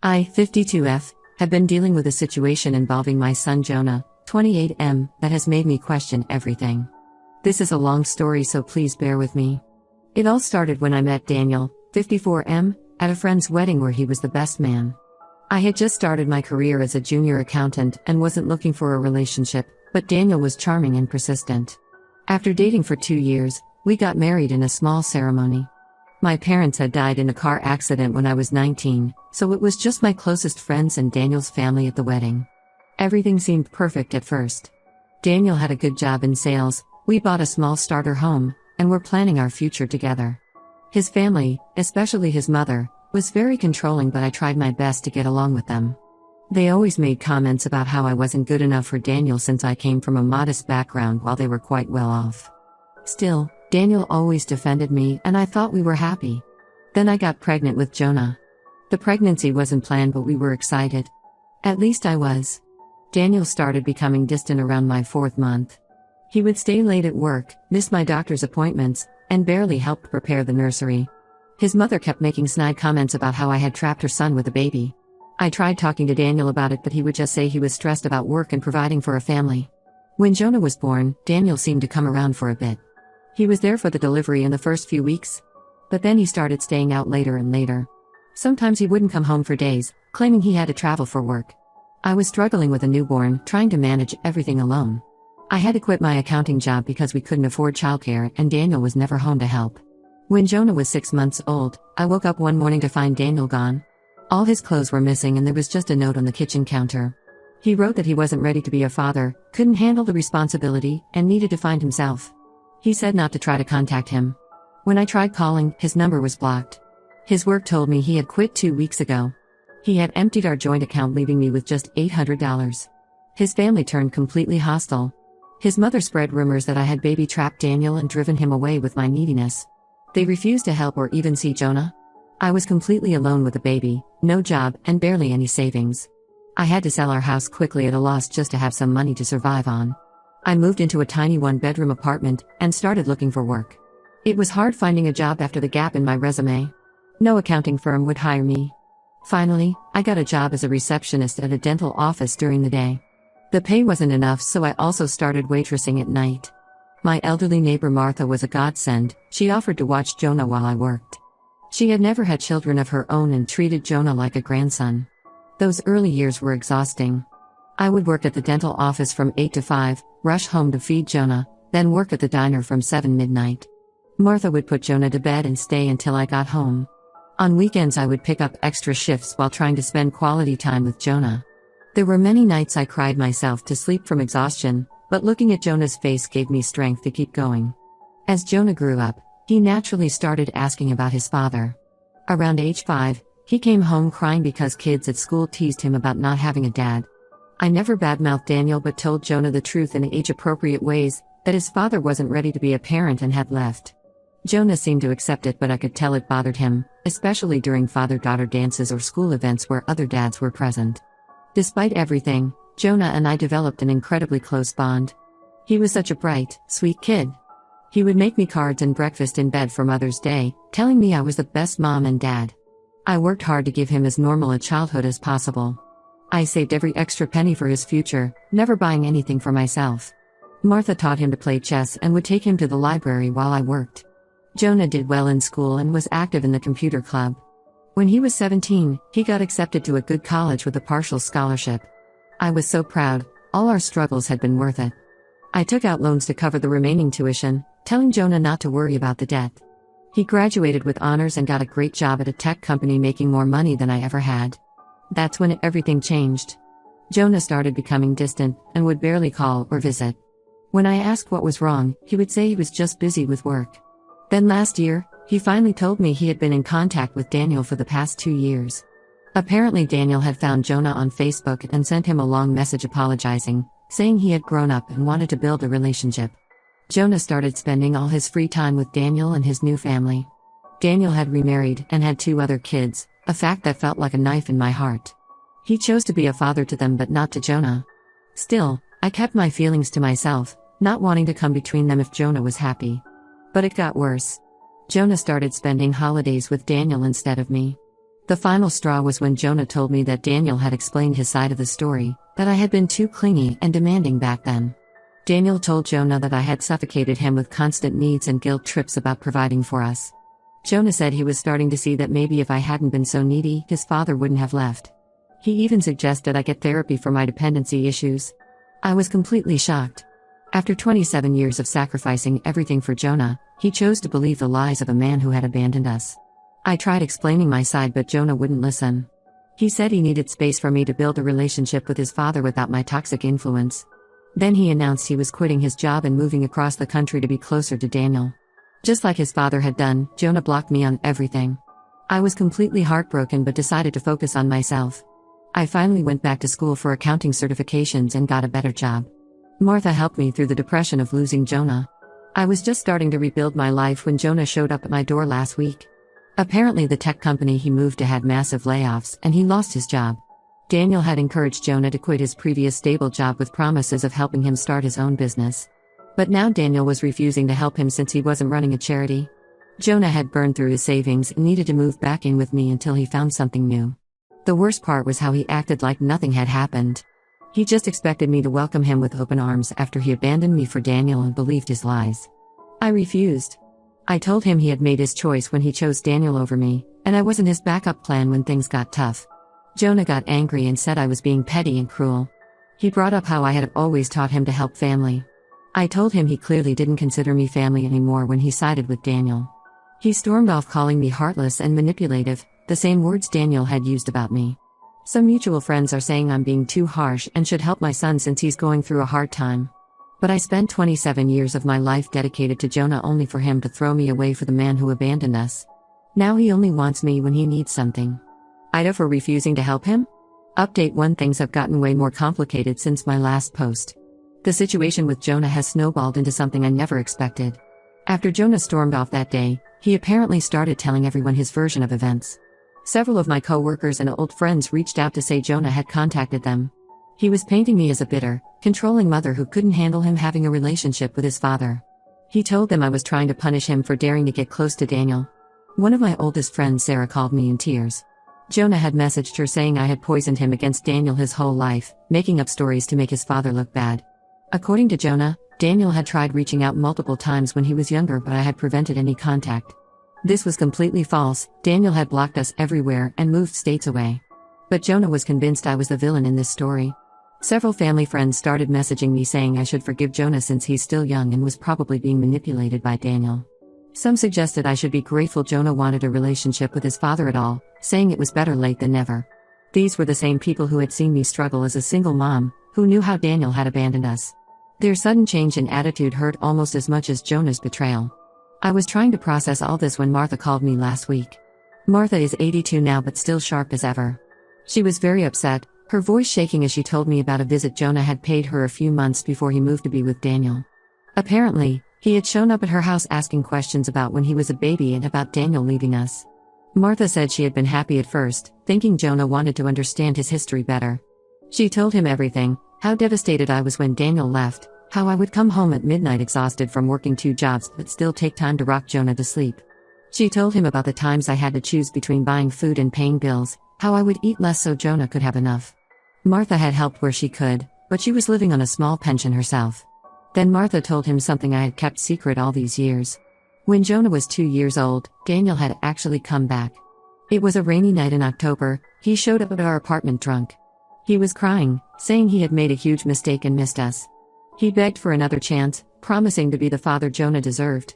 I, 52F, have been dealing with a situation involving my son Jonah, 28M, that has made me question everything. This is a long story, so please bear with me. It all started when I met Daniel, 54M, at a friend's wedding where he was the best man. I had just started my career as a junior accountant and wasn't looking for a relationship, but Daniel was charming and persistent. After dating for 2 years, we got married in a small ceremony. My parents had died in a car accident when I was 19, so it was just my closest friends and Daniel's family at the wedding. Everything seemed perfect at first. Daniel had a good job in sales, we bought a small starter home, and were planning our future together. His family, especially his mother, was very controlling, but I tried my best to get along with them. They always made comments about how I wasn't good enough for Daniel since I came from a modest background while they were quite well off. Still, Daniel always defended me and I thought we were happy. Then I got pregnant with Jonah. The pregnancy wasn't planned, but we were excited. At least I was. Daniel started becoming distant around my 4th month. He would stay late at work, miss my doctor's appointments, and barely helped prepare the nursery. His mother kept making snide comments about how I had trapped her son with a baby. I tried talking to Daniel about it, but he would just say he was stressed about work and providing for a family. When Jonah was born, Daniel seemed to come around for a bit. He was there for the delivery in the first few weeks. But then he started staying out later and later. Sometimes he wouldn't come home for days, claiming he had to travel for work. I was struggling with a newborn, trying to manage everything alone. I had to quit my accounting job because we couldn't afford childcare and Daniel was never home to help. When Jonah was 6 months old, I woke up one morning to find Daniel gone. All his clothes were missing and there was just a note on the kitchen counter. He wrote that he wasn't ready to be a father, couldn't handle the responsibility, and needed to find himself. He said not to try to contact him. When I tried calling, his number was blocked. His work told me he had quit 2 weeks ago. He had emptied our joint account, leaving me with just $800. His family turned completely hostile. His mother spread rumors that I had baby-trapped Daniel and driven him away with my neediness. They refused to help or even see Jonah. I was completely alone with a baby, no job, and barely any savings. I had to sell our house quickly at a loss just to have some money to survive on. I moved into a tiny 1-bedroom apartment and started looking for work. It was hard finding a job after the gap in my resume. No accounting firm would hire me. Finally, I got a job as a receptionist at a dental office during the day. The pay wasn't enough, so I also started waitressing at night. My elderly neighbor Martha was a godsend. She offered to watch Jonah while I worked. She had never had children of her own and treated Jonah like a grandson. Those early years were exhausting. I would work at the dental office from 8 to 5, rush home to feed Jonah, then work at the diner from 7 midnight. Martha would put Jonah to bed and stay until I got home. On weekends I would pick up extra shifts while trying to spend quality time with Jonah. There were many nights I cried myself to sleep from exhaustion, but looking at Jonah's face gave me strength to keep going. As Jonah grew up, he naturally started asking about his father. Around age 5, he came home crying because kids at school teased him about not having a dad. I never badmouthed Daniel but told Jonah the truth in age-appropriate ways, that his father wasn't ready to be a parent and had left. Jonah seemed to accept it, but I could tell it bothered him, especially during father-daughter dances or school events where other dads were present. Despite everything, Jonah and I developed an incredibly close bond. He was such a bright, sweet kid. He would make me cards and breakfast in bed for Mother's Day, telling me I was the best mom and dad. I worked hard to give him as normal a childhood as possible. I saved every extra penny for his future, never buying anything for myself. Martha taught him to play chess and would take him to the library while I worked. Jonah did well in school and was active in the computer club. When he was 17, he got accepted to a good college with a partial scholarship. I was so proud. All our struggles had been worth it. I took out loans to cover the remaining tuition, telling Jonah not to worry about the debt. He graduated with honors and got a great job at a tech company, making more money than I ever had. That's when everything changed. Jonah started becoming distant and would barely call or visit. When I asked what was wrong, he would say he was just busy with work. Then last year, he finally told me he had been in contact with Daniel for the past 2 years. Apparently Daniel had found Jonah on Facebook and sent him a long message apologizing, saying he had grown up and wanted to build a relationship. Jonah started spending all his free time with Daniel and his new family. Daniel had remarried and had 2 other kids, a fact that felt like a knife in my heart. He chose to be a father to them but not to Jonah. Still, I kept my feelings to myself, not wanting to come between them if Jonah was happy. But it got worse. Jonah started spending holidays with Daniel instead of me. The final straw was when Jonah told me that Daniel had explained his side of the story, that I had been too clingy and demanding back then. Daniel told Jonah that I had suffocated him with constant needs and guilt trips about providing for us. Jonah said he was starting to see that maybe if I hadn't been so needy, his father wouldn't have left. He even suggested I get therapy for my dependency issues. I was completely shocked. After 27 years of sacrificing everything for Jonah, he chose to believe the lies of a man who had abandoned us. I tried explaining my side, but Jonah wouldn't listen. He said he needed space for me to build a relationship with his father without my toxic influence. Then he announced he was quitting his job and moving across the country to be closer to Daniel. Just like his father had done, Jonah blocked me on everything. I was completely heartbroken but decided to focus on myself. I finally went back to school for accounting certifications and got a better job. Martha helped me through the depression of losing Jonah. I was just starting to rebuild my life when Jonah showed up at my door last week. Apparently the tech company he moved to had massive layoffs and he lost his job. Daniel had encouraged Jonah to quit his previous stable job with promises of helping him start his own business. But now Daniel was refusing to help him since he wasn't running a charity. Jonah had burned through his savings and needed to move back in with me until he found something new. The worst part was how he acted like nothing had happened. He just expected me to welcome him with open arms after he abandoned me for Daniel and believed his lies. I refused. I told him he had made his choice when he chose Daniel over me, and I wasn't his backup plan when things got tough. Jonah got angry and said I was being petty and cruel. He brought up how I had always taught him to help family. I told him he clearly didn't consider me family anymore when he sided with Daniel. He stormed off calling me heartless and manipulative, the same words Daniel had used about me. Some mutual friends are saying I'm being too harsh and should help my son since he's going through a hard time. But I spent 27 years of my life dedicated to Jonah only for him to throw me away for the man who abandoned us. Now he only wants me when he needs something. Ida for refusing to help him? Update 1: Things have gotten way more complicated since my last post. The situation with Jonah has snowballed into something I never expected. After Jonah stormed off that day, he apparently started telling everyone his version of events. Several of my co-workers and old friends reached out to say Jonah had contacted them. He was painting me as a bitter, controlling mother who couldn't handle him having a relationship with his father. He told them I was trying to punish him for daring to get close to Daniel. One of my oldest friends, Sarah, called me in tears. Jonah had messaged her saying I had poisoned him against Daniel his whole life, making up stories to make his father look bad. According to Jonah, Daniel had tried reaching out multiple times when he was younger, but I had prevented any contact. This was completely false. Daniel had blocked us everywhere and moved states away. But Jonah was convinced I was the villain in this story. Several family friends started messaging me saying I should forgive Jonah since he's still young and was probably being manipulated by Daniel. Some suggested I should be grateful Jonah wanted a relationship with his father at all, saying it was better late than never. These were the same people who had seen me struggle as a single mom, who knew how Daniel had abandoned us. Their sudden change in attitude hurt almost as much as Jonah's betrayal. I was trying to process all this when Martha called me last week. Martha is 82 now but still sharp as ever. She was very upset, her voice shaking as she told me about a visit Jonah had paid her a few months before he moved to be with Daniel. Apparently, he had shown up at her house asking questions about when he was a baby and about Daniel leaving us. Martha said she had been happy at first, thinking Jonah wanted to understand his history better. She told him everything, how devastated I was when Daniel left, how I would come home at midnight exhausted from working 2 jobs but still take time to rock Jonah to sleep. She told him about the times I had to choose between buying food and paying bills, how I would eat less so Jonah could have enough. Martha had helped where she could, but she was living on a small pension herself. Then Martha told him something I had kept secret all these years. When Jonah was 2 years old, Daniel had actually come back. It was a rainy night in October. He showed up at our apartment drunk. He was crying, saying he had made a huge mistake and missed us. He begged for another chance, promising to be the father Jonah deserved.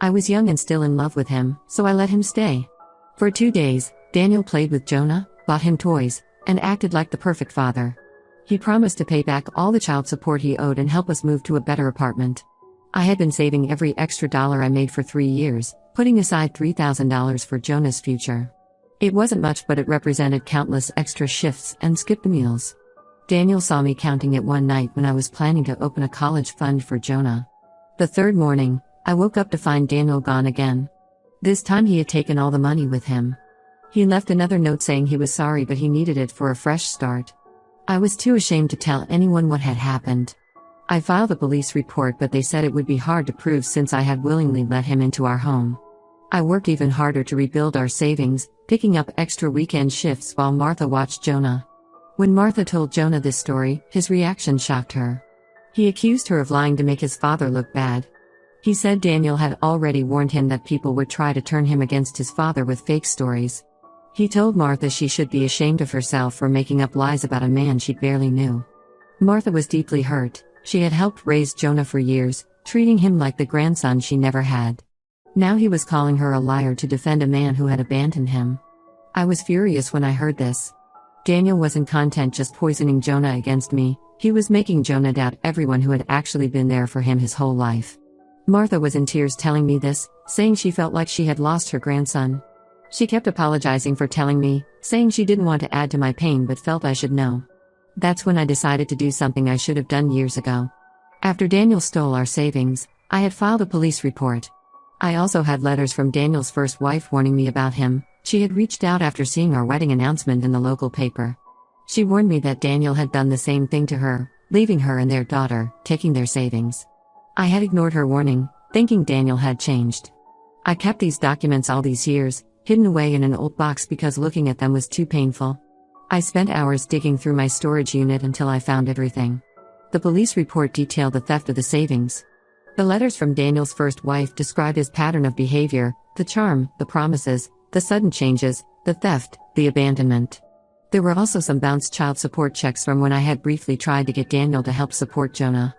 I was young and still in love with him, so I let him stay. For 2 days, Daniel played with Jonah, bought him toys, and acted like the perfect father. He promised to pay back all the child support he owed and help us move to a better apartment. I had been saving every extra dollar I made for 3 years, putting aside $3,000 for Jonah's future. It wasn't much, but it represented countless extra shifts and skipped meals. Daniel saw me counting it one night when I was planning to open a college fund for Jonah. The 3rd morning, I woke up to find Daniel gone again. This time he had taken all the money with him. He left another note saying he was sorry but he needed it for a fresh start. I was too ashamed to tell anyone what had happened. I filed a police report but they said it would be hard to prove since I had willingly let him into our home. I worked even harder to rebuild our savings, picking up extra weekend shifts while Martha watched Jonah. When Martha told Jonah this story, his reaction shocked her. He accused her of lying to make his father look bad. He said Daniel had already warned him that people would try to turn him against his father with fake stories. He told Martha she should be ashamed of herself for making up lies about a man she barely knew. Martha was deeply hurt. She had helped raise Jonah for years, treating him like the grandson she never had. Now he was calling her a liar to defend a man who had abandoned him. I was furious when I heard this. Daniel wasn't content just poisoning Jonah against me, he was making Jonah doubt everyone who had actually been there for him his whole life. Martha was in tears telling me this, saying she felt like she had lost her grandson. She kept apologizing for telling me, saying she didn't want to add to my pain but felt I should know. That's when I decided to do something I should have done years ago. After Daniel stole our savings, I had filed a police report. I also had letters from Daniel's first wife warning me about him. She had reached out after seeing our wedding announcement in the local paper. She warned me that Daniel had done the same thing to her, leaving her and their daughter, taking their savings. I had ignored her warning, thinking Daniel had changed. I kept these documents all these years, hidden away in an old box because looking at them was too painful. I spent hours digging through my storage unit until I found everything. The police report detailed the theft of the savings. The letters from Daniel's first wife described his pattern of behavior, the charm, the promises, the sudden changes, the theft, the abandonment. There were also some bounced child support checks from when I had briefly tried to get Daniel to help support Jonah.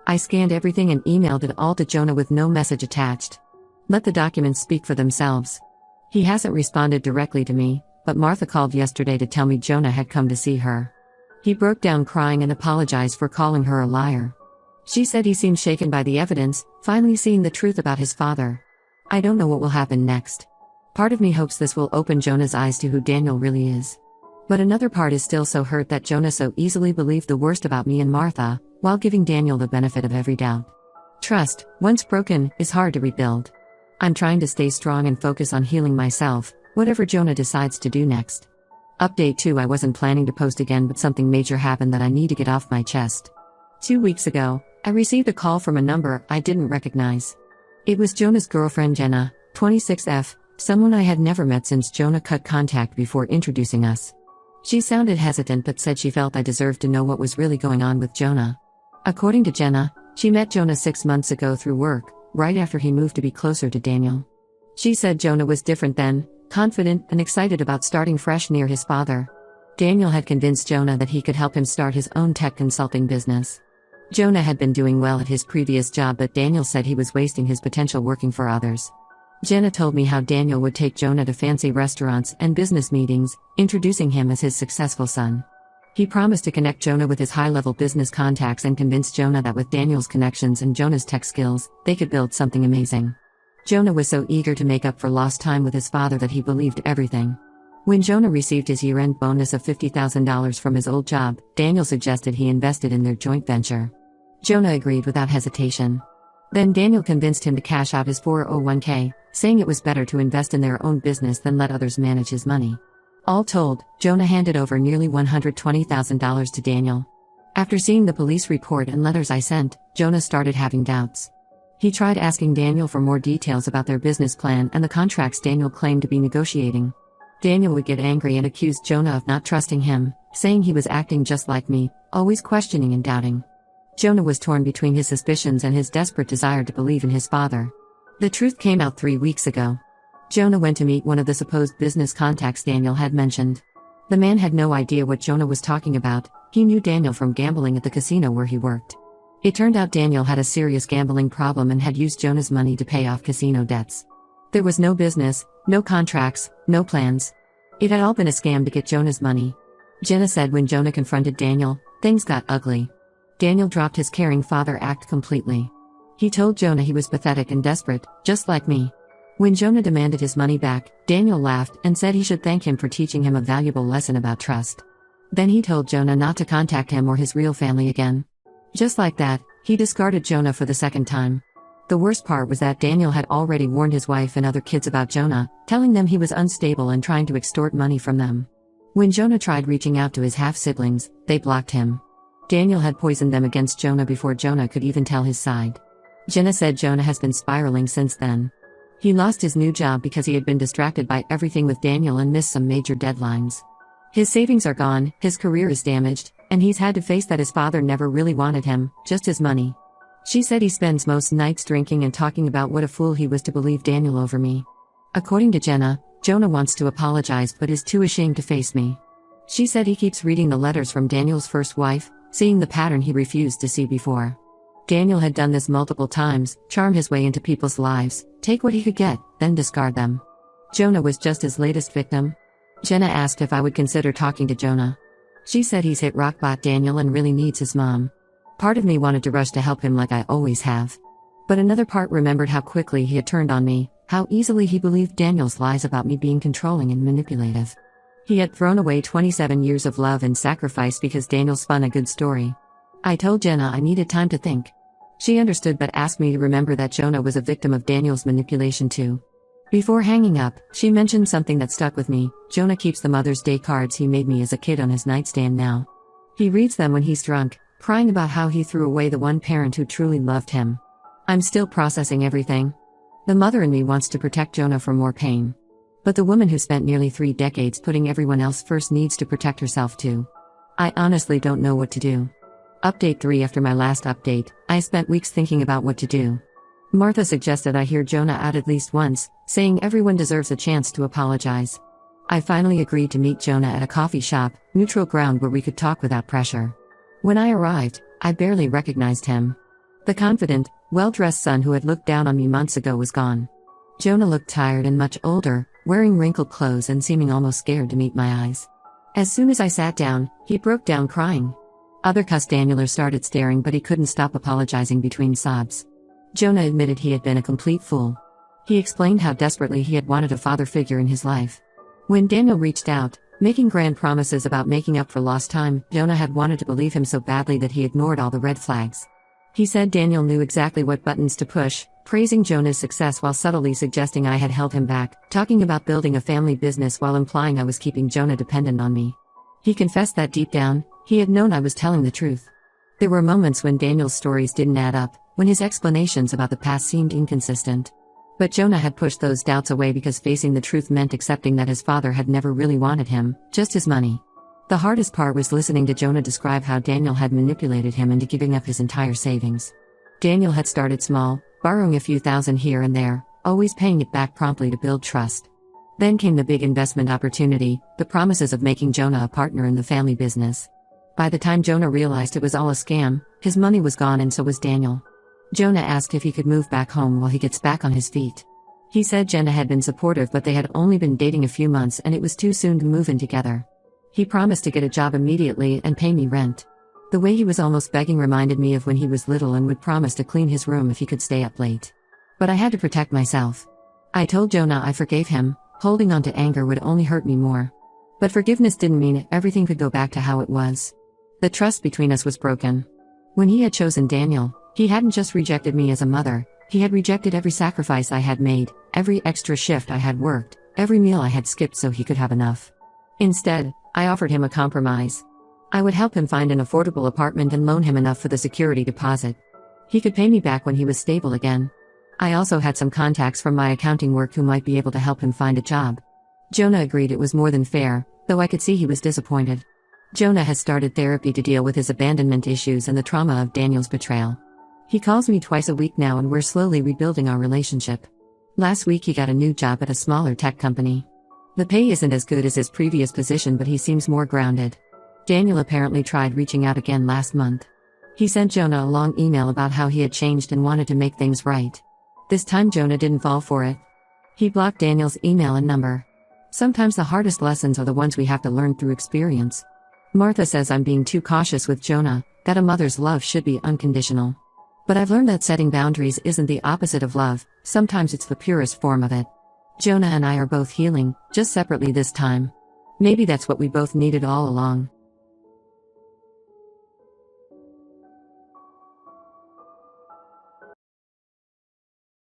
I scanned everything and emailed it all to Jonah with no message attached. Let the documents speak for themselves. He hasn't responded directly to me, but Martha called yesterday to tell me Jonah had come to see her. He broke down crying and apologized for calling her a liar. She said he seemed shaken by the evidence, finally seeing the truth about his father. I don't know what will happen next. Part of me hopes this will open Jonah's eyes to who Daniel really is. But another part is still so hurt that Jonah so easily believed the worst about me and Martha, while giving Daniel the benefit of every doubt. Trust, once broken, is hard to rebuild. I'm trying to stay strong and focus on healing myself, whatever Jonah decides to do next. Update 2: I wasn't planning to post again, but something major happened that I need to get off my chest. 2 weeks ago, I received a call from a number I didn't recognize. It was Jonah's girlfriend Jenna, 26F, someone I had never met since Jonah cut contact before introducing us. She sounded hesitant but said she felt I deserved to know what was really going on with Jonah. According to Jenna, she met Jonah 6 months ago through work, right after he moved to be closer to Daniel. She said Jonah was different then, confident and excited about starting fresh near his father. Daniel had convinced Jonah that he could help him start his own tech consulting business. Jonah had been doing well at his previous job, but Daniel said he was wasting his potential working for others. Jenna told me how Daniel would take Jonah to fancy restaurants and business meetings, introducing him as his successful son. He promised to connect Jonah with his high-level business contacts and convinced Jonah that with Daniel's connections and Jonah's tech skills, they could build something amazing. Jonah was so eager to make up for lost time with his father that he believed everything. When Jonah received his year-end bonus of $50,000 from his old job, Daniel suggested he invested in their joint venture. Jonah agreed without hesitation. Then Daniel convinced him to cash out his 401k, saying it was better to invest in their own business than let others manage his money. All told, Jonah handed over nearly $120,000 to Daniel. After seeing the police report and letters I sent, Jonah started having doubts. He tried asking Daniel for more details about their business plan and the contracts Daniel claimed to be negotiating. Daniel would get angry and accuse Jonah of not trusting him, saying he was acting just like me, always questioning and doubting. Jonah was torn between his suspicions and his desperate desire to believe in his father. The truth came out 3 weeks ago. Jonah went to meet one of the supposed business contacts Daniel had mentioned. The man had no idea what Jonah was talking about. He knew Daniel from gambling at the casino where he worked. It turned out Daniel had a serious gambling problem and had used Jonah's money to pay off casino debts. There was no business, no contracts, no plans. It had all been a scam to get Jonah's money. Jenna said when Jonah confronted Daniel, things got ugly. Daniel dropped his caring father act completely. He told Jonah he was pathetic and desperate, just like me. When Jonah demanded his money back, Daniel laughed and said he should thank him for teaching him a valuable lesson about trust. Then he told Jonah not to contact him or his real family again. Just like that, he discarded Jonah for the second time. The worst part was that Daniel had already warned his wife and other kids about Jonah, telling them he was unstable and trying to extort money from them. When Jonah tried reaching out to his half-siblings, they blocked him. Daniel had poisoned them against Jonah before Jonah could even tell his side. Jenna said Jonah has been spiraling since then. He lost his new job because he had been distracted by everything with Daniel and missed some major deadlines. His savings are gone, his career is damaged, and he's had to face that his father never really wanted him, just his money. She said he spends most nights drinking and talking about what a fool he was to believe Daniel over me. According to Jenna, Jonah wants to apologize but is too ashamed to face me. She said he keeps reading the letters from Daniel's first wife, seeing the pattern he refused to see before. Daniel had done this multiple times, charm his way into people's lives, take what he could get, then discard them. Jonah was just his latest victim. Jenna asked if I would consider talking to Jonah. She said he's hit rock bottom Daniel and really needs his mom. Part of me wanted to rush to help him like I always have. But another part remembered how quickly he had turned on me, how easily he believed Daniel's lies about me being controlling and manipulative. He had thrown away 27 years of love and sacrifice because Daniel spun a good story. I told Jenna I needed time to think. She understood but asked me to remember that Jonah was a victim of Daniel's manipulation too. Before hanging up, she mentioned something that stuck with me. Jonah keeps the Mother's Day cards he made me as a kid on his nightstand now. He reads them when he's drunk, crying about how he threw away the one parent who truly loved him. I'm still processing everything. The mother in me wants to protect Jonah from more pain. But the woman who spent nearly 3 decades putting everyone else first needs to protect herself too. I honestly don't know what to do. Update 3. After my last update, I spent weeks thinking about what to do. Martha suggested I hear Jonah out at least once, saying everyone deserves a chance to apologize. I finally agreed to meet Jonah at a coffee shop, neutral ground where we could talk without pressure. When I arrived, I barely recognized him. The confident, well-dressed son who had looked down on me months ago was gone. Jonah looked tired and much older, wearing wrinkled clothes and seeming almost scared to meet my eyes. As soon as I sat down, he broke down crying. Other Daniel started staring but he couldn't stop apologizing between sobs. Jonah admitted he had been a complete fool. He explained how desperately he had wanted a father figure in his life. When Daniel reached out, making grand promises about making up for lost time, Jonah had wanted to believe him so badly that he ignored all the red flags. He said Daniel knew exactly what buttons to push, praising Jonah's success while subtly suggesting I had held him back, talking about building a family business while implying I was keeping Jonah dependent on me. He confessed that deep down, he had known I was telling the truth. There were moments when Daniel's stories didn't add up, when his explanations about the past seemed inconsistent. But Jonah had pushed those doubts away because facing the truth meant accepting that his father had never really wanted him, just his money. The hardest part was listening to Jonah describe how Daniel had manipulated him into giving up his entire savings. Daniel had started small, borrowing a few thousand here and there, always paying it back promptly to build trust. Then came the big investment opportunity, the promises of making Jonah a partner in the family business. By the time Jonah realized it was all a scam, his money was gone and so was Daniel. Jonah asked if he could move back home while he gets back on his feet. He said Jenna had been supportive but they had only been dating a few months and it was too soon to move in together. He promised to get a job immediately and pay me rent. The way he was almost begging reminded me of when he was little and would promise to clean his room if he could stay up late. But I had to protect myself. I told Jonah I forgave him, holding on to anger would only hurt me more. But forgiveness didn't mean everything could go back to how it was. The trust between us was broken. When he had chosen Daniel, he hadn't just rejected me as a mother, he had rejected every sacrifice I had made, every extra shift I had worked, every meal I had skipped so he could have enough. Instead, I offered him a compromise. I would help him find an affordable apartment and loan him enough for the security deposit. He could pay me back when he was stable again. I also had some contacts from my accounting work who might be able to help him find a job. Jonah agreed it was more than fair, though I could see he was disappointed. Jonah has started therapy to deal with his abandonment issues and the trauma of Daniel's betrayal. He calls me twice a week now and we're slowly rebuilding our relationship. Last week he got a new job at a smaller tech company. The pay isn't as good as his previous position but he seems more grounded. Daniel apparently tried reaching out again last month. He sent Jonah a long email about how he had changed and wanted to make things right. This time Jonah didn't fall for it. He blocked Daniel's email and number. Sometimes the hardest lessons are the ones we have to learn through experience. Martha says I'm being too cautious with Jonah, that a mother's love should be unconditional. But I've learned that setting boundaries isn't the opposite of love, sometimes it's the purest form of it. Jonah and I are both healing, just separately this time. Maybe that's what we both needed all along.